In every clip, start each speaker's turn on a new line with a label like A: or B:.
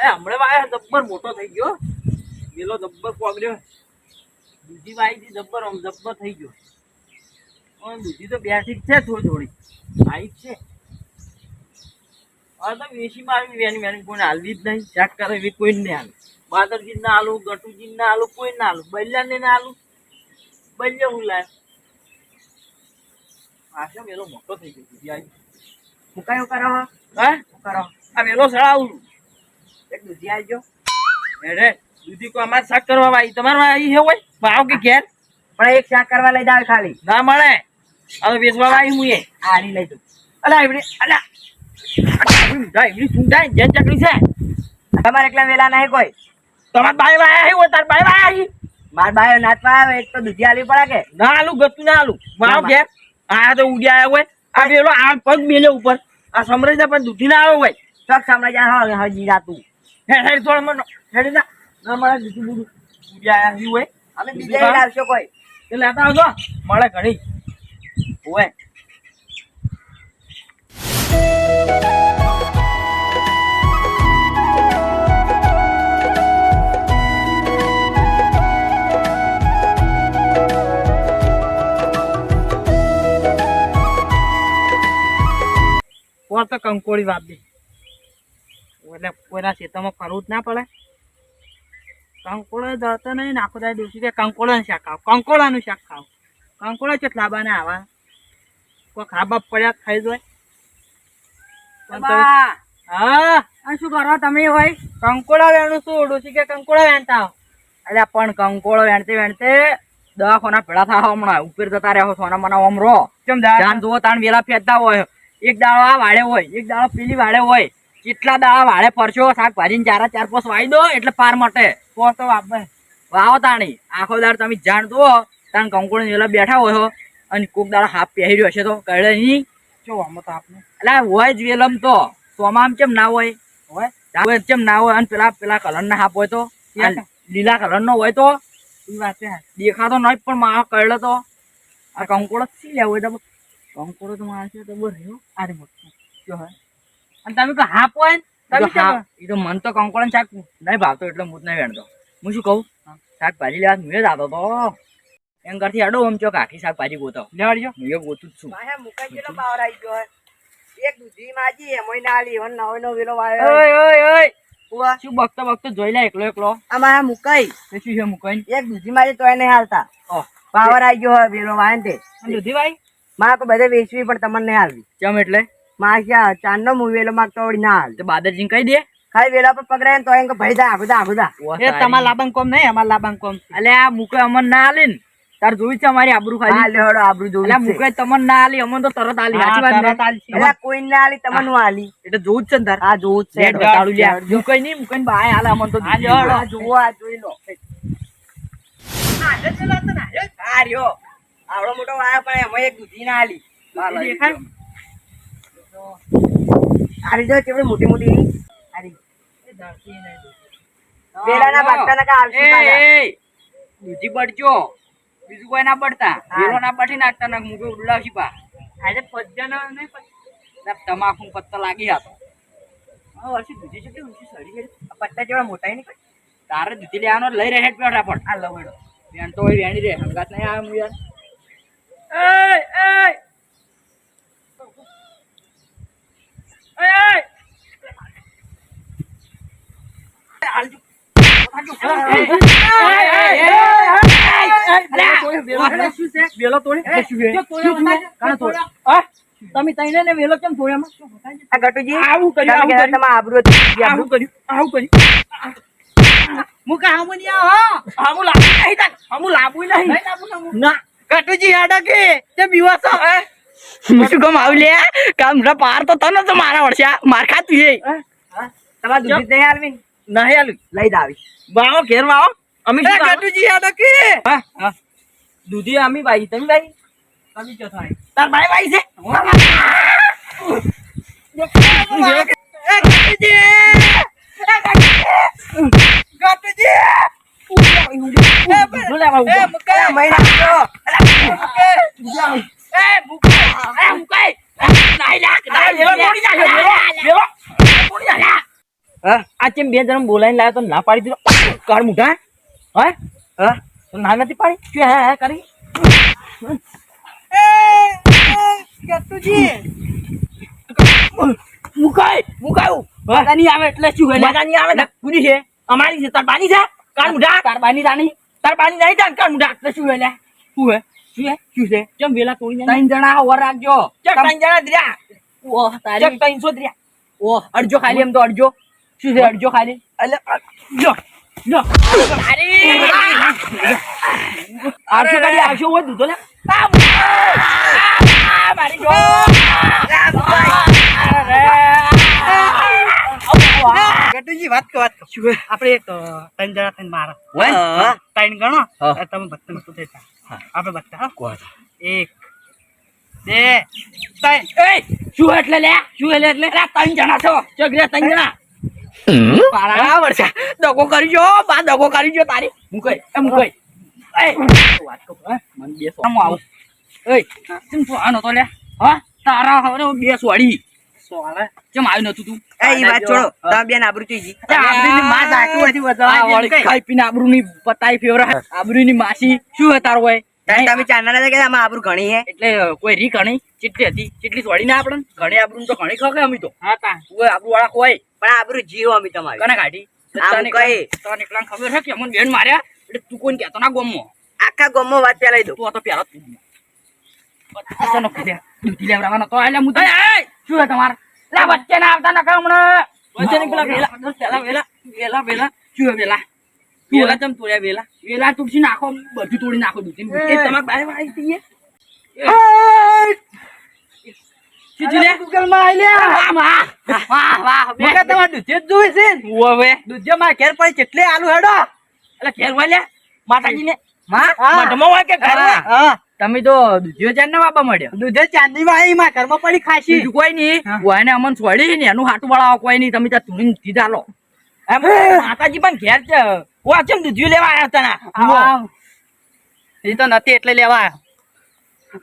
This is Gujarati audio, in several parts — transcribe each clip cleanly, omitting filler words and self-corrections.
A: હમણાં વાય જબ્બર મોટો થઈ ગયો પેલો જબ્બર પગડ્યો બીજી વાય થી જબ્બર જબ્બર થઈ ગયો બીજી તો બેઠી છે થોડી થોડી આવી છે હવે તો વેસી મારી વેની વેની કોઈ હાલવી જ નહીં ચેક કરે એવી કોઈ નહીં હાલ બાદરજી ના હાલું ગટુજી ના હાલું કોઈ ના હાલું બલ્યા ને ના હાલું બલ્યો હું લાય આશા પેલો મોટો થઈ ગયો બીજી આવી
B: મુકાયો કરો
A: હા
B: કરો
A: આ વેલો સળાવું
B: એક દૂધી આવજો
A: અરે દૂધી કો અમારે શાક કરવા આવી તમારે આવી છે હોય ભાવ કે ઘેર
B: પણ એક શાક કરવા લઈ જાવ ખાલી
A: ના મળે હવે વેચવા આવી હું એ
B: આરી લઈ દઉં
A: અલા એવડી અલા એવડી સુંડાઈ જેન ચકડી છે
B: તમારે એકલા વેલા નહીં કોઈ
A: તમાર બાય વાયા હે ઓ તાર બાય વાયા હી
B: માર બાયો નાચવા આવે એક તો દૂધી આલવી પડે કે
A: ના આલું ગતું ના આલું ભાવ ઘેર આ તો ઉડ્યા આવ્યો હોય આ વેલો આ પગ મેલે ઉપર આ સમરે છે પણ દૂધી ના આવ્યો હોય
B: ચોક સાંભળે જા હજી જાતું
A: હે હે થોડ મને હેડી ના ના મળે દૂધી બુડું ઉડ્યા આવ્યા હોય
B: અમે બીજે લઈ આવશો કોઈ
A: એ લેતા આવજો મળે ઘણી હોય તો કંકોળી વાપી એટલે કોઈના ખેતરમાં કરવું જ ના પડે કંકોળો જતો નહીં નાખો થાય દિવસી કે કંકોળાનું શાક ખાવ કંકોળાનું શાક ખાવ કંકોળા કેટલા બાને આવા કોઈ ખાબા પડ્યા ખાઈ જાય હા
B: શું કરો તમે હોય
A: કંકોળા વેણું શું ડોસી કે કંકોળા વેણતા
B: અલ્યા પણ કંકોળો વેણતે વેણતે દવાખાના ભેળા થા હમણાં ઉપર જતા રહ્યો સોના મના ઓમ રો
A: કેમ
B: જાન જુઓ તાણ વેલા ફેંકતા હોય એક દાડો આ વાડે હોય એક દાડો પેલી વાડે હોય કેટલા દાડા વાડે પરસો શાકભાજી ચાર ચાર પોસ વાઈ દો એટલે પાર મટે
A: તો વાપે
B: વાવો તાણી આખો દાડ તમે જાણ દો તાણ કંકોળ વેલા બેઠા હોય અને કોક દાડો હાફ પહેર્યો હશે તો કળે નહીં
A: જો આમ તો આપને
B: એટલે હોય જ વેલમ તો સોમામ ચેમ ના હોય હોય ચેમ ના હોય અને પેલા કલર ના હાફ હોય તો લીલા કલર નો હોય તો
A: એ વાત
B: દેખાતો નહીં પણ મારો કળે તો આ કંકોળ સી લેવો હોય કંકોડો તો માણસ તો બહુ રહ્યો આરે મોટો જો હે
A: અને તમે તો હાફ હોય
B: તમે એ તો મન તો કંકોડા શાક નહીં ભાવતો એટલે હું જ નહીં વેણતો હું શું કહું શાકભાજી લેવા હું જ આવતો તો એમ કરથી આડો આમ ચોક આખી શાકભાજી ગોતો
A: લેવાડજો
B: હું એ ગોતું જ છું એક દૂધી માજી એમોય ના આલી વન નવો નો વેલો વાયો
A: ઓય ઓય ઓય શું બકતો બકતો જોઈ લે એકલો એકલો
B: આમાં મુકાઈ
A: તે શું છે મુકાઈ
B: એક દૂધી માજી તોય નહીં હાલતા પાવર આવી ગયો હોય વેલો વાય ને
A: દૂધી ભાઈ
B: માં તો બધે વેચવી પણ તમને નહીં હાલવી
A: કેમ એટલે
B: માં ક્યાં ચાંદ નો વેલો માંગતો વળી ના હાલ
A: તો બાદરજી કહી દે
B: ખાલી વેલા પર પકડાય ને તો એમ કે ભાઈ દા આખુદા આખુદા
A: એ તમાર લાબાંગ કોમ નહીં અમાર લાબાંગ કોમ
B: અલે આ મુકે અમન ના હાલે ને તાર જોઈ છે અમારી આબરૂ ખાલી હા લેડો આબરૂ જોઈ એટલે મુકે તમને ના હાલી અમન તો તરત હાલી સાચી વાત તરત હાલી એટલે કોઈ ના હાલી તમને નું હાલી એટલે જોઉં જ છે ને તાર હા જોઉં જ છે તાળું લે મુકે નહીં મુકે ને બાય હાલે અમન તો આ જોવો આ જોઈ લો આ જતો ના આ રહ્યો આવડો મોટો વાયો પણ એમાં એક દૂધી ના હાલી દેખાય આરી જો કેવડી મોટી મોટી આરી એ ધરતી નહીં વેલાના બાગતાના કા આવશે પાછા દૂધી પડજો બીજું કોઈ ના પડતા વેલો ના પડી નાખતા ના મુકે ઉડલાવશી પા આજે પજ્જાનો નહીં તમાકુ પત્તા લાગી હતો હા વર્ષી દૂધી જેટલી ઊંચી સડી ગઈ પત્તા જેવા મોટા નહીં તારે દૂધી લેવાનો લઈ રહે પેડા પણ આ લવડો વેણ તો હોય વેણી રે હંગાત નહીં આવે હું યાર તમે તઈને ને વેલો કેમ થોડ્યામાં ગટુજી આવું કર્યું તમે આબરૂ આવું કર્યું આવું કર્યું મુકા હમુ ની હમુ લાબુ નહીં તા હમુ લાબુ નહીં ના ગટુજી હેડા કે તે બીવાસો મુશું કમ આવ લે કામ રા પાર તો તને તો મારા વળશે માર ખાતું એ તમાર દૂધી નહીં આલવી નહીં આલવી લઈ દાવી બાવો ઘેર વાવો અમે ગટુજી હેડા કે હા દૂધી અમે ભાઈ તમે ભાઈ તમે જો થાય તાર ભાઈ ભાઈ છે હા
A: આ ચેમ બે જણ બોલાઈને લાવ્યો તો ના પાડી દીધો કાળ મુઢા હા
B: હા
A: તો ના નથી પાડી શું હે કરી મુકાયું મજા નહીં આવે એટલે શું મજા નહીં આવે ને પૂરી છે અમારી છે તાર બાની છે કાળ મુઢા તાર બાની રાણી નહીં કાળ મુઢા એટલે શું હે શું હે શું છે કેમ વેલા તોડી
B: ત્રણ જણા ઓર રાખજો
A: ત્રણ જણા દ્ર્યા
B: ઓહ તારી
A: 300 દ્ર્યા
B: ઓહ અડજો ખાલી એમ તો અડજો શું છે અડજો ખાલી
A: એટલે જો જો
B: આવશો ખાલી આવશો હોય દૂધો લે
A: મારી જો
C: ગટુજી વાત કહો આપણે એક ત્રણ જણા થઈને મારો ત્રણ ગણો તમે બધા નતું થતા આપણે બધા એક બે ત્રણ
A: શું એટલે લે શું એટલે ત્રણ જણા છો ચગરે ત્રણ જણા
B: પારા વર્ષા દગો કરીજો બા દગો કરીજો તારી મુકઈ વાત કહો મને બે સોમ આવું એય કેમ તો આનો તો લે હા તારા હવે બે સોડી
C: સોળે
B: કેમ આવ્યું નતું તું
C: એ વાત છોડો તમે બેન આબરૂ ચીજી
B: આબરૂની માં જાતું હતી બધા ખાઈ પીને આબરૂની પતાઈ ફેવરા આબરૂની માસી શું હે તારો હોય
C: તમે ચાંદના કે આમાં આબરૂ ઘણી હે
B: એટલે કોઈ રી ઘણી ચીટલી હતી ચીટલી સોડી ના આપણને ઘણી આબરૂ તો ઘણી ખકે અમે તો
A: હા તા
B: કોઈ આબરૂ વાળા કોઈ
C: પણ આબરૂ જીવો અમે તમારી
B: કને કાઢી
C: આમ કઈ
B: તને એકલા ખબર છે કે અમને બેન માર્યા એટલે તું કોઈને કહેતો ના ગમો
C: આખા ગામમાં વાત પેલાઈ દો
B: તું આ તો પેલા તું અચાનક કીધા ડ્યુટી લેવડાવવાનો તો એટલે હું તો શું છે તમારે લા વચ્ચે ના આવતા ના હમણાં વચ્ચે ની પેલા વેલા શું હે વેલા ચમ તોડ્યા વેલા તુલસી નાખો બધું તોડી નાખો દૂધી એ તમારે બારે વાળી દઈએ તમે તો દૂધીઓ ચાર ને વાપા મળ્યો
C: દૂધે ચાંદી માં આવી માં ઘરમાં પડી ખાસી
B: બીજું કોઈ નહીં વાને અમન છોડી ને એનું હાટું વાળા કોઈ નહીં તમે ત્યાં તુણી દીધા લો એમ માતાજી પણ ઘેર છે ઓ ચમ દૂધીઓ લેવા આવ્યા હતા
C: એ તો નથી એટલે લેવા આવ્યો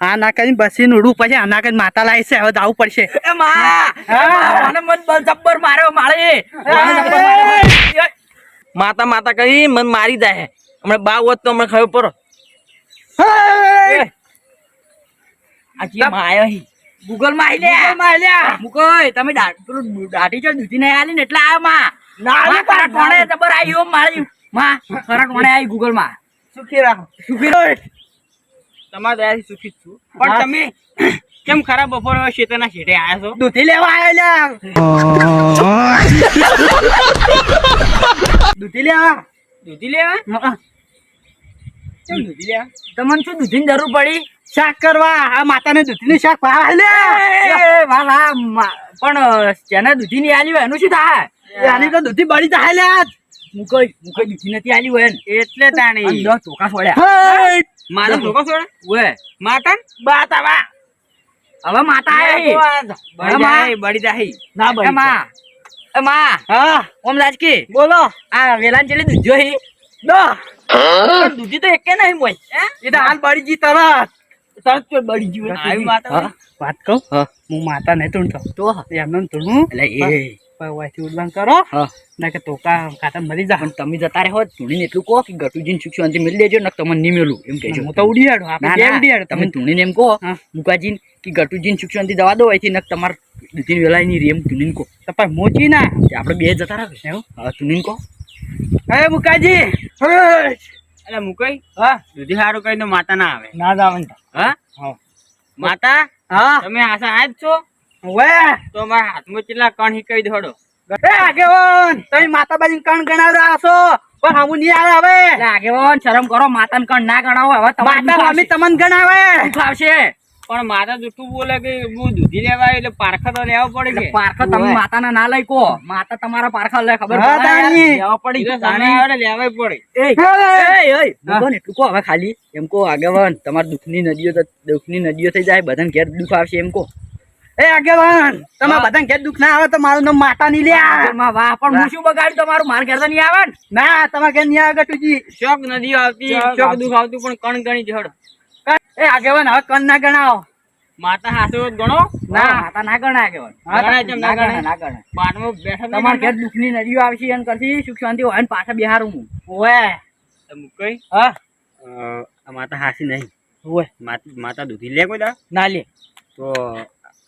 C: હા ના કરી બસી નુડું પછી આના કરી માતા લાવી છે હવે જવું પડશે
B: એ મને મન બલ જબ્બર માર્યો મારે
A: માતા કરી મને મારી દે હમણાં બા હોત તો હમણાં ખબર પડો
B: ગૂગલ માં આલ્યા મુકોય તમે દાઢી જો દૂધી નહીં આલી ને એટલે આવ્યો ટોણે જબર આવ્યો મારી માં ખરા ટોણે આવી ગૂગલ માં
C: સુખી રાખો
A: તમારા દયાથી સુખી જ છું પણ તમે કેમ ખરાબ બપોરે શેતરના શેઠે આયા છો
C: દૂધી લેવા આવ્યા દૂધી લેવા
A: દૂધી લેવા
B: તમને શું દૂધી ની જરૂર પડી
C: શાક કરવા આ માતાને દૂધીનું શાક ભાવે
B: પણ જેને દૂધી ની આલી હોય એનું શું થાય
C: આની તો દૂધી બળી જાય લે
B: મુકઈ દૂધી નથી આલી હોય
A: એટલે તાણી
B: ચોખા છોડ્યા
A: મારા ધોકો છોડે
B: ઓય
A: માતા બાત આવા
B: હવે માતા આવી
A: બળી જાય
B: ના બળી માં
C: હા
B: ઓમ રાજકી
C: બોલો
B: આ વેલાન ચેલી દૂધ્યો હી દૂધી તો એકે નહીં મોય
C: એ તો હાલ બળી જી તરત
B: તરત બળી ગયું આવી માતા
C: વાત કહું હું માતા નહીં તુણતો
B: તો
C: એમને તુણું
B: એટલે
C: વાયથી ઉડવાન કરો ના કે ટોકા ખાતા મરી જા
B: પણ તમે જતા રહો ધૂણીને એટલું કહો કે ગટુજીને શિક્ષણ અંતે મિલી દેજો ને તમને નહીં મેલું એમ કહેજો
C: હું તો ઉડીયાડું આપણે ઉડીયાડું
B: તમે ધૂણીને એમ કહો મુકાજીને કે ગટુજીને શિક્ષણ થી દવા દો અહીંથી નક તમારે દૂધીને વેલાય નહીં રે એમ ધૂણીને કહો
C: તો પણ મોચી ના
B: આપણે બે જતા રહો એવું હા ધૂણીને કહો
C: હે મુકાજી
A: એટલે મુકઈ
C: હા
A: દૂધી સારું કઈ તો માતા ના આવે
C: ના જાવન
A: હા માતા
C: હા
A: તમે આશા આજ છો
C: વે
A: તો મારા હાથમાં કેટલા કણ હિકવી દોડો
C: એ આગેવાન તમે માતાબાજી કણ ગણાવ્યા છો પણ હમું નહીં આવે હવે
B: એટલે આગેવાન શરમ કરો માતાને કણ ના ગણાવો હવે
C: માતા અમે તમને ગણાવે
B: આવશે
A: પણ માતા જૂઠું બોલે કે હું દૂધી લેવા આવ્યો એટલે પારખા તો લેવા પડે છે
B: પારખા તમે માતાના ના લઈ કહો માતા તમારા પારખા લે ખબર
C: હા, તાણી.
B: લેવા પડી
A: સામે આવે ને લેવાય પડે
B: એટલું કહો હવે ખાલી એમ કહો આગેવાન તમારે દુઃખની નદીઓ થઈ જાય બધાને ઘેર દુઃખ આવશે એમ કહો
C: એ આગેવાન તમે બધા ઘેર દુઃખ ના આવે તો મારું નામ માતા નહીં લ્યા
B: વાહ પણ હું શું બગાડ્યું તમારું માર ઘેર તો નહીં આવે ને
C: ના તમારે ઘેર નહીં આવે ગટુજી
A: શોક નદીઓ આવતી શોક દુઃખ આવતું પણ કણ ગણી જડ
C: એ આગેવાન હવે કણ ના ગણાવો
A: માતા હાથે ગણો
B: ના માતા ના ગણાય કહેવાય.
A: ગણાય કેમ ના ગણાય?
B: ના ગણાય.
A: બાટમાં બેઠા
B: તમારા ઘેર દુઃખની નદીઓ આવશે અને કરશે સુખ શાંતિ હોય ને પાછા બિહારું હું.
A: ઓવે
D: કઈ
A: હા
D: આ માતા હાસી નહીં
A: ઓવે
D: માતા દૂધી લે કોઈ દા
A: ના લે
D: તો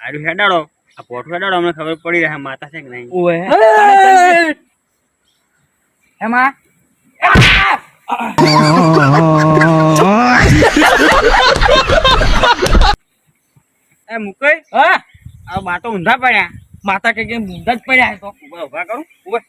D: આર્યું હેડાડો આ પોઠું હેડાડો અમને ખબર પડી રહે માતા છે કે નહીં.
A: ઓવે
B: એમાં
D: એ મુકઈ
A: હા
D: આ માતો ઊંધા પડ્યા
A: માતા કે મુંડા જ પડ્યા છે તો
D: ઉભા ઉભા કરું ઉભા